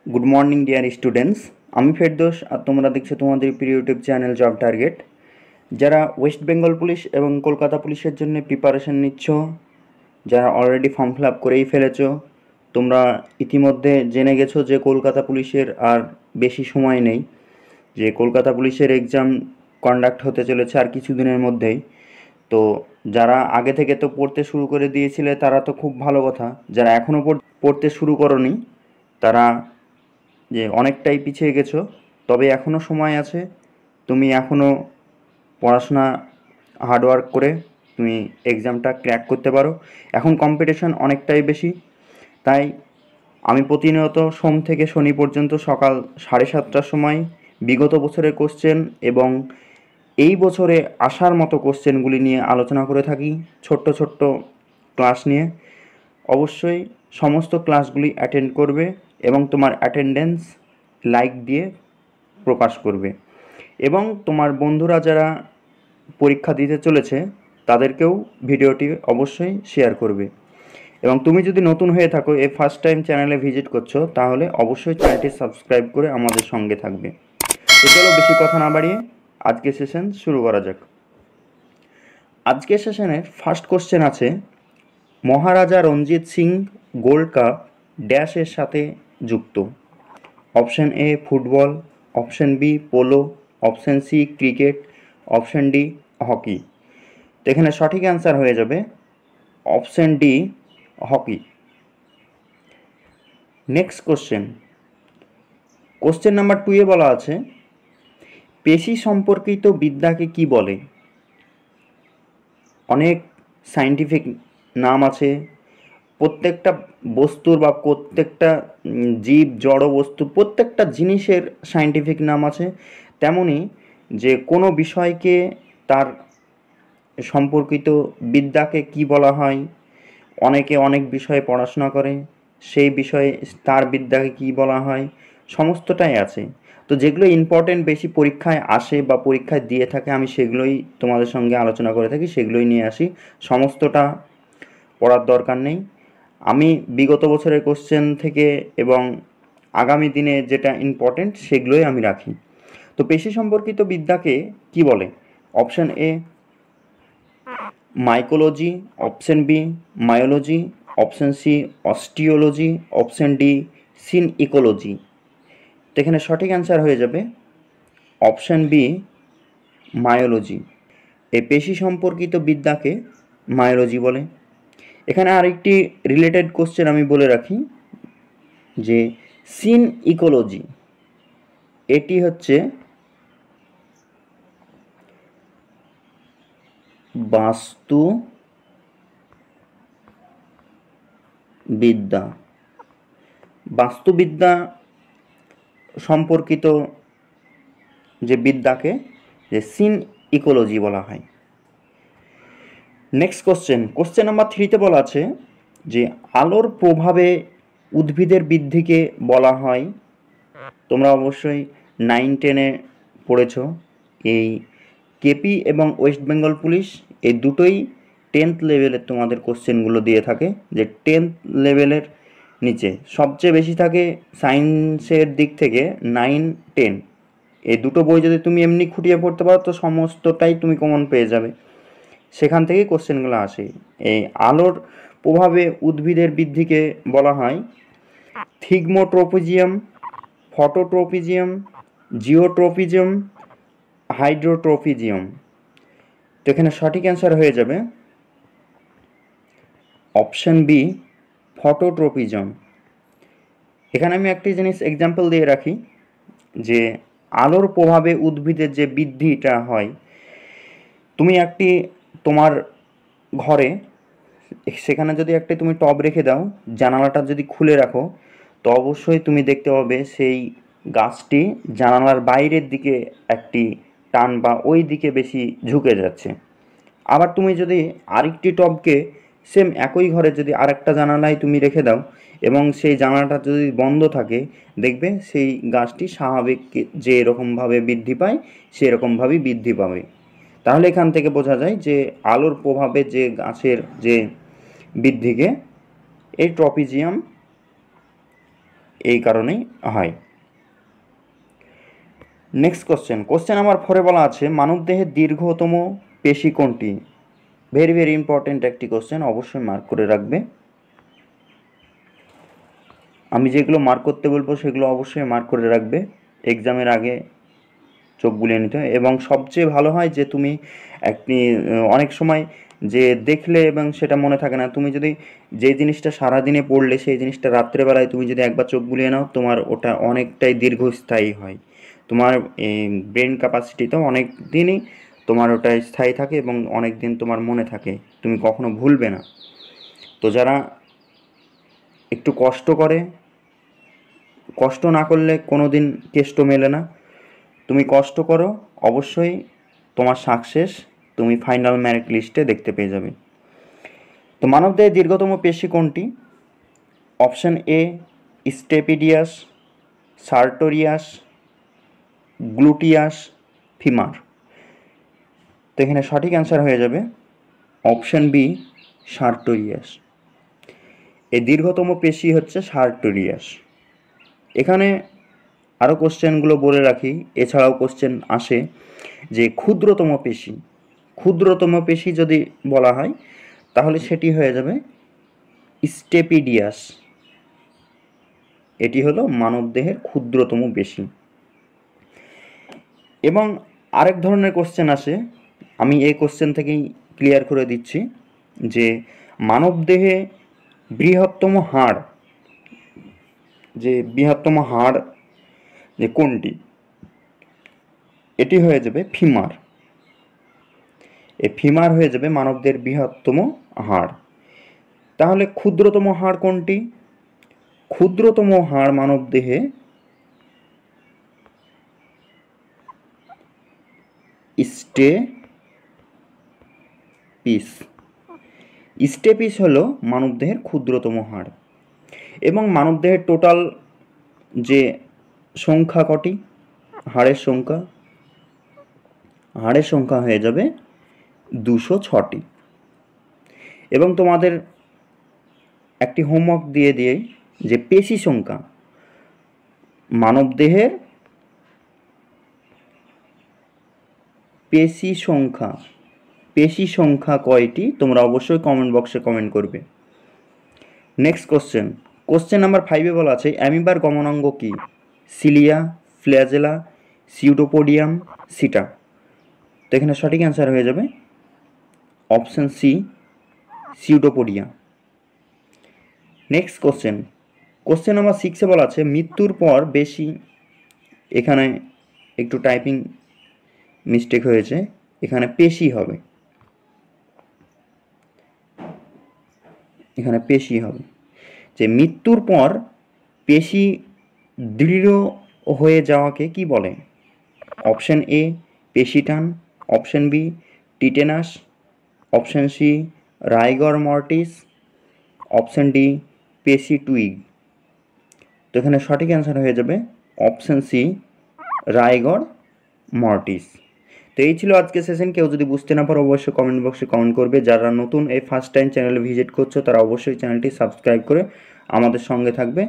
Good morning dear students, আমি ফেরদৌস আর তোমরা দেখছো তোমাদের প্রিয় ইউটিউব চ্যানেল জব টার্গেট। যারা ওয়েস্ট বেঙ্গল পুলিশ এবং কলকাতা পুলিশের জন্য প্রিপারেশন নিচ্ছ, যারা অলরেডি ফর্ম ফিল আপ করেই ফেলেছো, তোমরা ইতিমধ্যে জেনে গেছো যে কলকাতা পুলিশের আর বেশি সময় নেই, যে কলকাতা পুলিশের এক্সাম কন্ডাক্ট হতে চলেছে আর কিছুদিনের মধ্যেই। তো যারা আগে থেকে তো পড়তে শুরু করে দিয়েছিলে তারা তো খুব ভালো কথা, যারা এখনও পড়তে শুরু করোনি তারা যে অনেকটাই পিছিয়ে গেছো, তবে এখনও সময় আছে। তুমি এখনও পড়াশোনা হার্ডওয়ার্ক করে তুমি এক্সামটা ক্র্যাক করতে পারো। এখন কম্পিটিশন অনেকটাই বেশি, তাই আমি প্রতিনিয়ত সোম থেকে শনি পর্যন্ত সকাল 7:30টার সময় বিগত বছরের কোশ্চেন এবং এই বছরে আসার মতো কোশ্চেনগুলি নিয়ে আলোচনা করে থাকি ছোট্ট ছোট্ট ক্লাস নিয়ে। অবশ্যই সমস্ত ক্লাসগুলি অ্যাটেন্ড করবে এবং তোমার অ্যাটেন্ডেন্স লাইক দিয়ে প্রকাশ করবে, এবং তোমার বন্ধুরা যারা পরীক্ষা দিতে চলেছে তাদেরকেও ভিডিওটি অবশ্যই শেয়ার করবে। এবং তুমি যদি নতুন হয়ে থাকো, এই ফার্স্ট টাইম চ্যানেলে ভিজিট করছো, তাহলে অবশ্যই চ্যানেলটি সাবস্ক্রাইব করে আমাদের সঙ্গে থাকবে। তো চলো বেশি কথা না বাড়িয়ে আজকের সেশন শুরু করা যাক। আজকের সেশনের ফার্স্ট কোশ্চেন আছে, মহারাজা রঞ্জিত সিং গোল্ড কাপ ড্যাশের সাথে যুক্ত। Option A football, option B polo, option C cricket, option D hockey. তো এখানে সঠিক অ্যান্সার হয়ে যাবে option D hockey. Next question, question number 2 বলা আছে, পেশি সম্পর্কিত বিদ্যাকে কি বলে? অনেক সায়েন্টিফিক নাম আছে, প্রত্যেকটা বস্তুর বা প্রত্যেকটা জীব জড় বস্তু প্রত্যেকটা জিনিসের সায়েন্টিফিক নাম আছে। তেমনি যে কোনো বিষয়কে তার সম্পর্কিত বিদ্যাকে কি বলা হয়, অনেকে অনেক বিষয়ে পড়াশোনা করে, সেই বিষয়ে তার বিদ্যাকে কি বলা হয়, সমস্তটাই আছে। তো যেগুলো ইম্পর্টেন্ট বেশি পরীক্ষায় আসে বা পরীক্ষায় দিয়ে থাকে, আমি সেগুলোই তোমাদের সঙ্গে আলোচনা করে থাকি, সেগুলোই নিয়ে আসি। সমস্তটা পড়ার দরকার নেই। আমি বিগত বছরের কোশ্চেন থেকে এবং আগামী দিনে যেটা ইম্পর্টেন্ট সেগুলোই আমি রাখি। তো পেশি সম্পর্কিত বিদ্যাকে কি বলে? Option A mycology, option B myology, option C osteology, option D synecology. তো এখানে সঠিক অ্যান্সার হয়ে যাবে অপশান বি মায়োলজি। এই পেশি সম্পর্কিত বিদ্যাকে মায়োলজি বলে। এখানে আরেকটি রিলেটেড কোশ্চেন আমি বলে রাখি, যে সিন ইকোলজি এটি হচ্ছে বাস্তুবিদ্যা। বাস্তুবিদ্যা সম্পর্কিত যে বিদ্যাকে যে সিন ইকোলজি বলা হয়। নেক্সট কোশ্চেন নাম্বার 3 বলা আছে যে আলোর প্রভাবে উদ্ভিদের বৃদ্ধিকে বলা হয়। তোমরা অবশ্যই 9-10-এ পড়েছ। এই কেপি এবং ওয়েস্ট বেঙ্গল পুলিশ এই দুটোই 10th লেভেলের তোমাদের কোশ্চেনগুলো দিয়ে থাকে, যে 10th লেভেলের নিচে সবচেয়ে বেশি থাকে সায়েন্সের দিক থেকে 9-10। এই দুটো বই যদি তুমি এমনি খুঁটিয়ে পড়তে পারো তো সমস্তটাই তুমি কমন পেয়ে যাবে, সেখান থেকেই কোশ্চেনগুলো আসে। এই আলোর প্রভাবে উদ্ভিদের বৃদ্ধিকে বলা হয় থিগমোট্রোপিজিয়াম, ফটোট্রোপিজিয়াম, জিওট্রোপিজিয়াম, হাইড্রোট্রোপিজিয়াম। তো এখানে সঠিক অ্যান্সার হয়ে যাবে অপশান বি ফটোট্রোপিজম। এখানে আমি একটি জিনিস এক্সাম্পল দিয়ে রাখি, যে আলোর প্রভাবে উদ্ভিদের যে বৃদ্ধিটা হয়, তুমি একটি তোমার ঘরে সেখানে যদি একটি তুমি টব রেখে দাও, জানালাটা যদি খুলে রাখো, তো অবশ্যই তুমি দেখতে পাবে সেই গাছটি জানালার বাইরের দিকে একটি টান বা ওই দিকে বেশি ঝুঁকে যাচ্ছে। আবার তুমি যদি আরেকটি টবকে সেম একই ঘরে যদি আরেকটা জানালায় তুমি রেখে দাও এবং সেই জানালাটা যদি বন্ধ থাকে, দেখবে সেই গাছটি স্বাভাবিক যে এরকমভাবে বৃদ্ধি পায় সেরকমভাবেই বৃদ্ধি পাবে। তাহলে এখান থেকে বোঝা যায় যে আলোর প্রভাবে যে গাছের যে বৃদ্ধিকে এই ট্রপিজিয়াম এই কারণেই হয়। নেক্সট কোশ্চেন নাম্বার 4 বলা আছে মানবদেহের দীর্ঘতম পেশি কোনটি? ভেরি ভেরি ইম্পর্টেন্ট একটি কোশ্চেন, অবশ্যই মার্ক করে রাখবে। আমি যেগুলো মার্ক করতে বলবো সেগুলো অবশ্যই মার্ক করে রাখবে, এক্সামের আগে চোখ বুলিয়ে নিতে হয়। এবং সবচেয়ে ভালো হয় যে তুমি একটি অনেক সময় যে দেখলে এবং সেটা মনে থাকে না, তুমি যদি যে জিনিসটা সারাদিনে পড়লে সেই জিনিসটা রাত্রেবেলায় তুমি যদি একবার চোখ বুলিয়ে নাও, তোমার ওটা অনেকটাই দীর্ঘস্থায়ী হয়, তোমার ব্রেন ক্যাপাসিটিতেও অনেক দিনই তোমার ওটা স্থায়ী থাকে এবং অনেক দিন তোমার মনে থাকে, তুমি কখনো ভুলবে না। তো যারা একটু কষ্ট করে, কষ্ট না করলে কোনো দিন কেষ্ট মেলে না, তুমি কষ্ট করো, অবশ্যই তোমার সাকসেস তুমি ফাইনাল মেরিট লিস্টে দেখতে পেয়ে যাবে। তো মানবদেহের দীর্ঘতম পেশি কোনটি? Option A stapedius, sartorius, gluteus, femur. তো এখানে সঠিক অ্যান্সার হয়ে যাবে অপশান বি সার্টোরিয়াস। এই দীর্ঘতম পেশি হচ্ছে সার্টোরিয়াস। এখানে আরও কোশ্চেনগুলো বলে রাখি, এছাড়াও কোশ্চেন আসে যে ক্ষুদ্রতম পেশি যদি বলা হয় তাহলে সেটি হয়ে যাবে স্টেপিডিয়াস। এটি হলো মানবদেহের ক্ষুদ্রতম পেশি। এবং আরেক ধরনের কোশ্চেন আসে, আমি এই কোশ্চেন থেকেই ক্লিয়ার করে দিচ্ছি যে মানবদেহে বৃহত্তম হাড় যে কোনটি? এটি হয়ে যাবে ফিমার। এই ফিমার হয়ে যাবে মানবদেহের বৃহত্তম হাড়। তাহলে ক্ষুদ্রতম হাড় কোনটি? ক্ষুদ্রতম হাড় মানবদেহে স্টেপিস হলো মানবদেহের ক্ষুদ্রতম হাড়। এবং মানবদেহের টোটাল যে সংখ্যা কটি? হাড়ের সংখ্যা হয়ে যাবে 206টি। এবং তোমাদের একটি হোমওয়ার্ক দিয়ে যে পেশি সংখ্যা, মানবদেহের পেশি সংখ্যা কয়টি তোমরা অবশ্যই কমেন্ট বক্সে কমেন্ট করবে। নেক্সট কোশ্চেন নাম্বার 5 বলা আছে অ্যামিবার গমনাঙ্গ কি? সিলিয়া, ফ্ল্যাজেলা, সিউডোপোডিয়াম, সিটা। তো এখানে সঠিক অ্যান্সার হয়ে যাবে option C pseudopodia. Next question number 6 বলা আছে মৃত্যুর পর বেশি, এখানে একটু টাইপিং মিস্টেক হয়েছে, এখানে পেশি হবে, যে মৃত্যুর পর পেশি দৃঢ় হয়ে যাওয়াকে কি বলে? অপশান এ পেশিটান, option B tetanus, option C rigor mortis, option D পেশি টুইগ। তো এখানে সঠিক অ্যান্সার হয়ে যাবে অপশান সি রাইগর মর্টিস। তো এই ছিল আজকে সেশন। কেউ যদি বুঝতে না পারো অবশ্যই কমেন্ট বক্সে কমেন্ট করবে। যারা নতুন এই ফার্স্ট টাইম চ্যানেলে ভিজিট করছো তারা অবশ্যই চ্যানেলটি সাবস্ক্রাইব করে আমাদের সঙ্গে থাকবে।